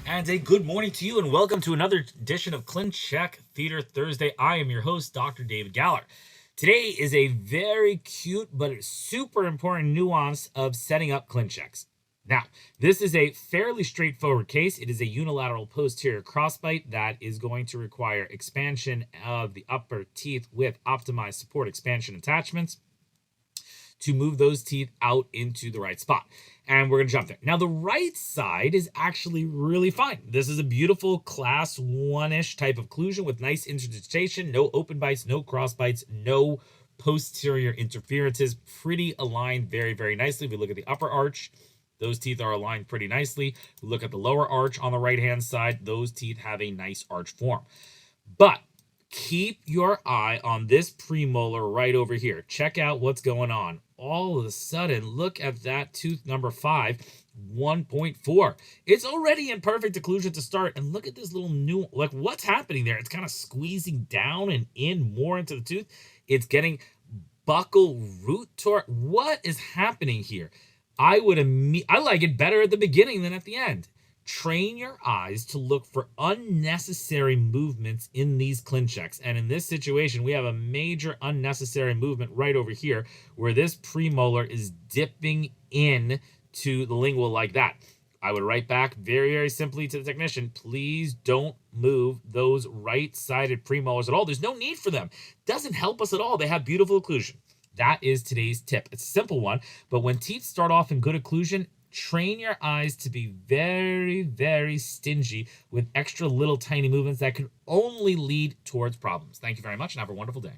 And a good morning to you, and welcome to another edition of Clincheck Theater Thursday. I am your host, Dr. David Galler. Today is a very cute but super important nuance of setting up Clinchecks. Now, this is a fairly straightforward case. It is a unilateral posterior crossbite that is going to require expansion of the upper teeth with optimized support expansion attachments to move those teeth out into the right spot. And we're going to jump there. Now, the right side is actually really fine. This is a beautiful class 1-ish type of occlusion with nice interdigitation, no open bites, no cross bites, no posterior interferences, pretty aligned very, very nicely. If we look at the upper arch, those teeth are aligned pretty nicely. We look at the lower arch on the right-hand side, those teeth have a nice arch form. But keep your eye on this premolar right over here. Check out what's going on. All of a sudden, look at that tooth number 5, 1.4. It's already in perfect occlusion to start. And look at this little new, like what's happening there? It's kind of squeezing down and in more into the tooth. It's getting buccal root torque. What is happening here? I like it better at the beginning than at the end. Train your eyes to look for unnecessary movements in these Clinchecks. And in this situation, we have a major unnecessary movement right over here where this premolar is dipping in to the lingual like that. I would write back very, very simply to the technician, please don't move those right-sided premolars at all. There's no need for them. Doesn't help us at all. They have beautiful occlusion. That is today's tip. It's a simple one, but when teeth start off in good occlusion, train your eyes to be very, very stingy with extra little tiny movements that can only lead towards problems. Thank you very much and have a wonderful day.